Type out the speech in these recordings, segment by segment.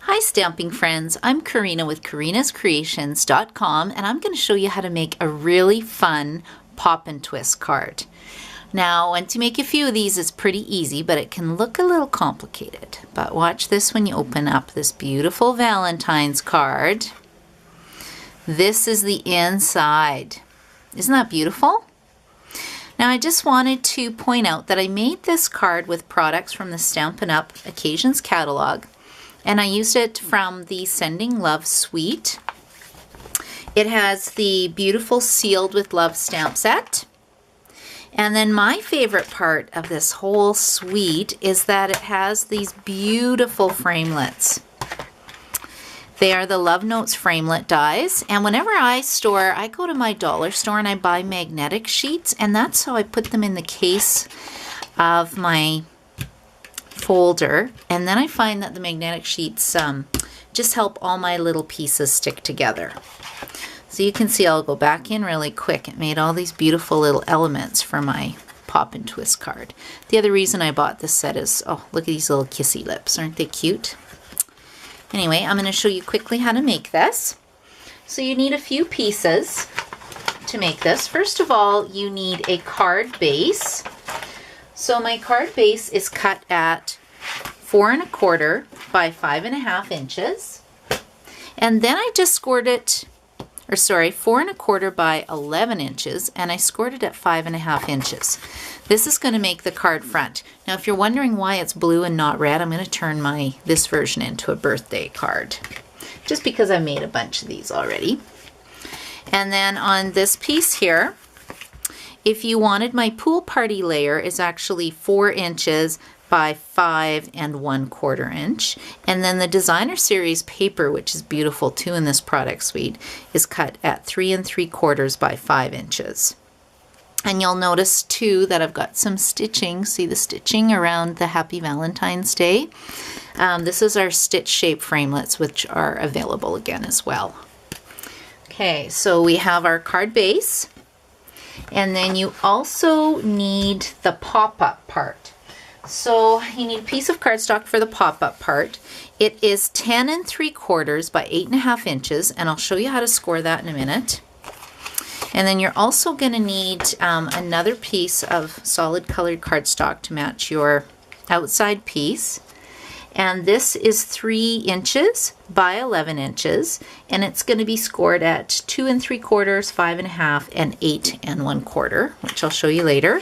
Hi stamping friends, I'm Karina with karinascreations.com and I'm going to show you how to make a really fun pop and twist card. Now, once you make a few of these, it's pretty easy, but it can look a little complicated. But watch this when you open up this beautiful Valentine's card. This is the inside. Isn't that beautiful? Now I just wanted to point out that I made this card with products from the Stampin' Up Occasions catalog, and I used it from the Sending Love suite. It has the beautiful Sealed with Love stamp set. And then my favorite part of this whole suite is that it has these beautiful framelits. They are the Love Notes Framelit Dies, and whenever I go to my dollar store and I buy magnetic sheets, and that's how I put them in the case of my folder, and then I find that the magnetic sheets just help all my little pieces stick together. So you can see I'll go back in really quick. It made all these beautiful little elements for my pop and twist card. The other reason I bought this set is, oh, look at these little kissy lips. Aren't they cute? Anyway, I'm going to show you quickly how to make this. So you need a few pieces to make this. First of all, you need a card base. So my card base is cut at 4 1/4 by 5 1/2 inches. And then I just scored it, 4 1/4 by 11 inches, and I scored it at 5 1/2 inches. This is going to make the card front. Now if you're wondering why it's blue and not red, I'm going to turn this version into a birthday card, just because I made a bunch of these already. And then on this piece here, if you wanted, my pool party layer is actually 4 inches by 5 1/4 inch. And then the designer series paper, which is beautiful too in this product suite, is cut at 3 3/4 by 5 inches. And you'll notice too that I've got some stitching. See the stitching around the Happy Valentine's Day? This is our stitch shape framelits, which are available again as well. Okay, so we have our card base. And then you also need the pop-up part. So you need a piece of cardstock for the pop-up part. It is 10 3/4 by 8 1/2 inches, and I'll show you how to score that in a minute. And then you're also going to need another piece of solid colored cardstock to match your outside piece. And this is 3 inches by 11 inches, and it's going to be scored at 2 3/4, 5 1/2, and 8 1/4, which I'll show you later.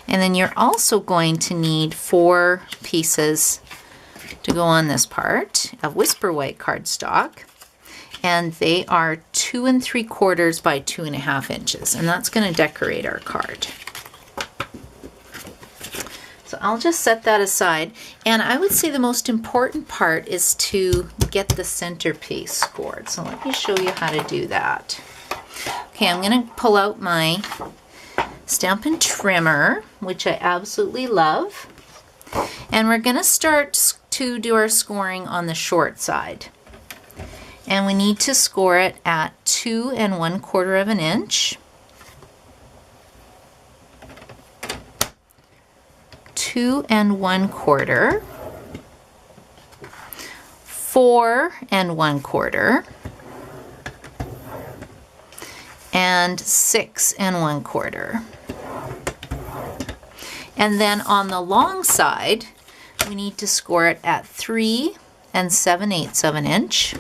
And then you're also going to need 4 pieces to go on this part of Whisper White cardstock, and they are 2 3/4 by 2 1/2 inches, and that's going to decorate our card. So I'll just set that aside, and I would say the most important part is to get the centerpiece scored. So let me show you how to do that. Okay, I'm going to pull out my Stampin' Trimmer, which I absolutely love, and we're going to start to do our scoring on the short side. And we need to score it at 2 1/4 inch, 2 1/4, 4 1/4, and 6 1/4. And then on the long side, we need to score it at 3 7/8 inch,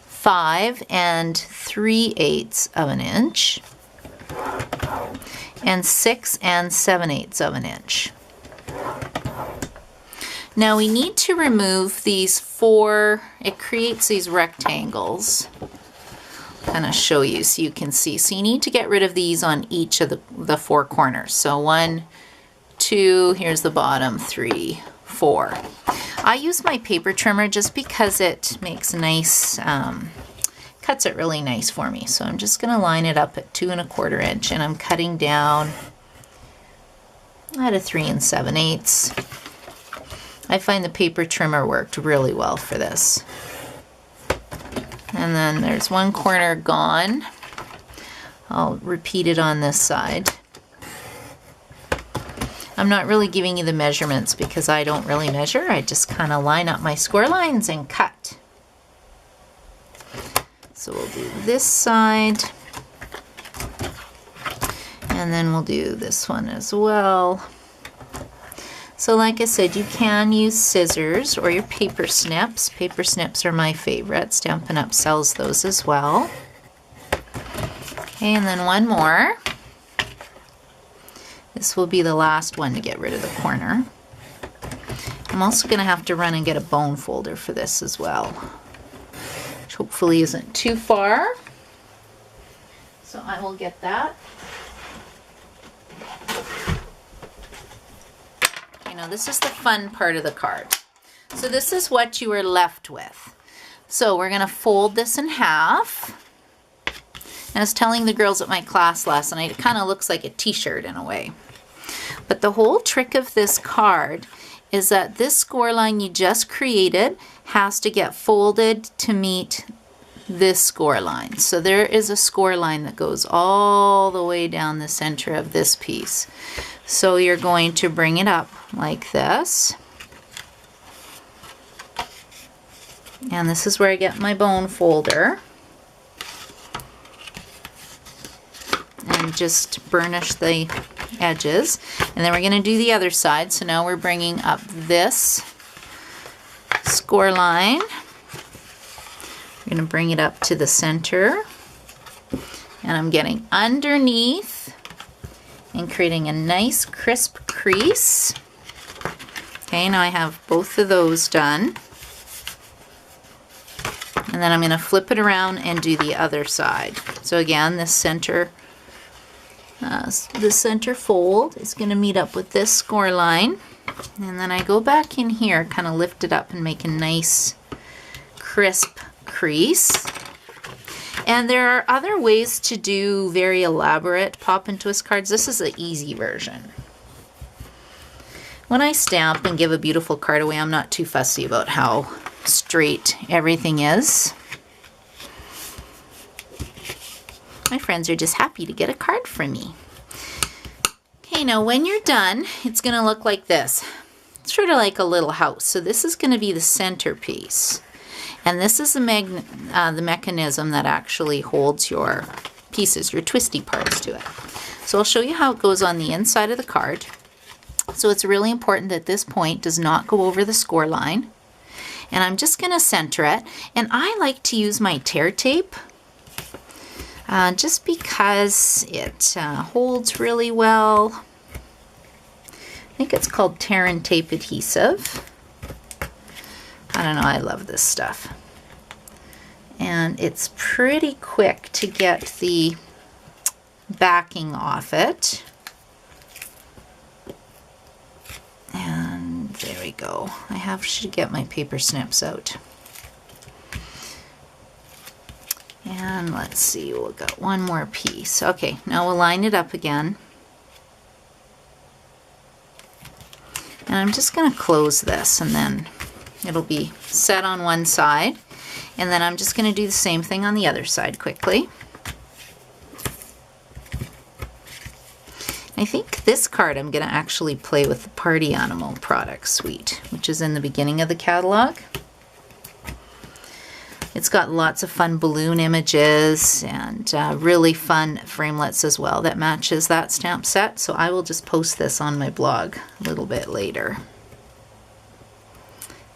5 3/8 inch, and 6 7/8 inch. Now we need to remove these 4, it creates these rectangles. Kind of show you so you can see. So you need to get rid of these on each of the 4 corners. So 1, 2, here's the bottom, 3, 4. I use my paper trimmer just because it makes nice, cuts it really nice for me. So I'm just going to line it up at 2 1/4 inch, and I'm cutting down at a 3 7/8. I find the paper trimmer worked really well for this. And then there's one corner gone. I'll repeat it on this side. I'm not really giving you the measurements because I don't really measure. I just kind of line up my score lines and cut. So we'll do this side, and then we'll do this one as well. So like I said, you can use scissors or your paper snips. Paper snips are my favorite. Stampin' Up! Sells those as well. Okay, and then one more. This will be the last one to get rid of the corner. I'm also going to have to run and get a bone folder for this as well, which hopefully isn't too far. So I will get that. Now this is the fun part of the card. So this is what you are left with. So we're going to fold this in half. And I was telling the girls at my class last night, it kind of looks like a t-shirt in a way. But the whole trick of this card is that this score line you just created has to get folded to meet this score line. So there is a score line that goes all the way down the center of this piece. So you're going to bring it up like this. And this is where I get my bone folder. And just burnish the edges. And then we're going to do the other side. So now we're bringing up this score line. We're going to bring it up to the center. And I'm getting underneath and creating a nice crisp crease. Okay, now I have both of those done. And then I'm going to flip it around and do the other side. So again, the center fold is going to meet up with this score line. And then I go back in here, kind of lift it up and make a nice crisp crease. And there are other ways to do very elaborate pop and twist cards. This is the easy version. When I stamp and give a beautiful card away, I'm not too fussy about how straight everything is. My friends are just happy to get a card from me. Okay, now when you're done, it's going to look like this. It's sort of like a little house. So this is going to be the centerpiece. And this is the mechanism that actually holds your pieces, your twisty parts to it. So I'll show you how it goes on the inside of the card. So it's really important that this point does not go over the score line. And I'm just going to center it. And I like to use my tear tape just because it holds really well. I think it's called tear and tape adhesive. I don't know, I love this stuff. And it's pretty quick to get the backing off it. And there we go. Should get my paper snips out. And let's see, we'll got one more piece. Okay, now we'll line it up again. And I'm just going to close this and then it'll be set on one side. And then I'm just going to do the same thing on the other side quickly. I think this card I'm going to actually play with the Party Animal product suite, which is in the beginning of the catalog. It's got lots of fun balloon images and really fun framelits as well that matches that stamp set. So I will just post this on my blog a little bit later.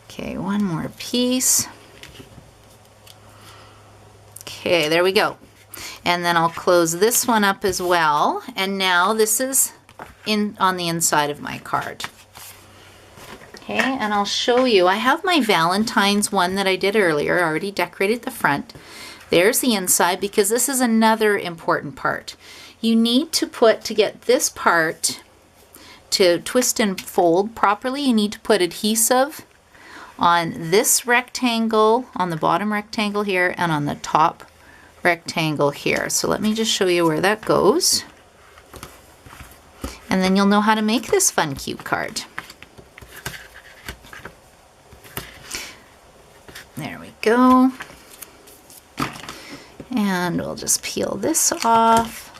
Okay, one more piece. Okay, there we go. And then I'll close this one up as well. And now this is on the inside of my card. Okay, and I'll show you. I have my Valentine's one that I did earlier. I already decorated the front. There's the inside because this is another important part. You need to get this part to twist and fold properly. You need to put adhesive on this rectangle, on the bottom rectangle here, and on the top rectangle here. So let me just show you where that goes. And then you'll know how to make this fun, cute card. There we go. And we'll just peel this off.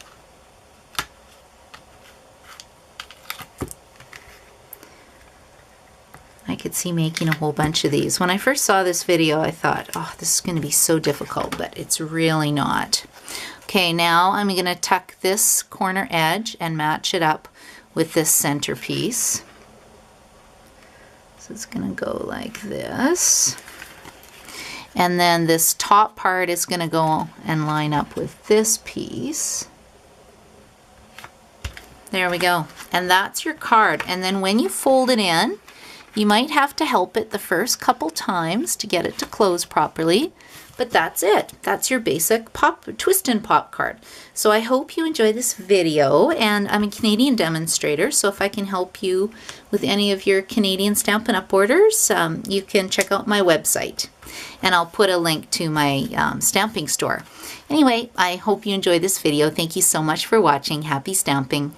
could see making a whole bunch of these. When I first saw this video, I thought, oh, this is going to be so difficult, but it's really not. Okay, now I'm going to tuck this corner edge and match it up with this centerpiece. So it's going to go like this. And then this top part is going to go and line up with this piece. There we go. And that's your card. And then when you fold it in, you might have to help it the first couple times to get it to close properly. But that's it. That's your basic twist and pop card. So I hope you enjoy this video, and I'm a Canadian demonstrator, so if I can help you with any of your Canadian Stampin' Up! Orders, you can check out my website. And I'll put a link to my stamping store. Anyway, I hope you enjoyed this video. Thank you so much for watching. Happy stamping.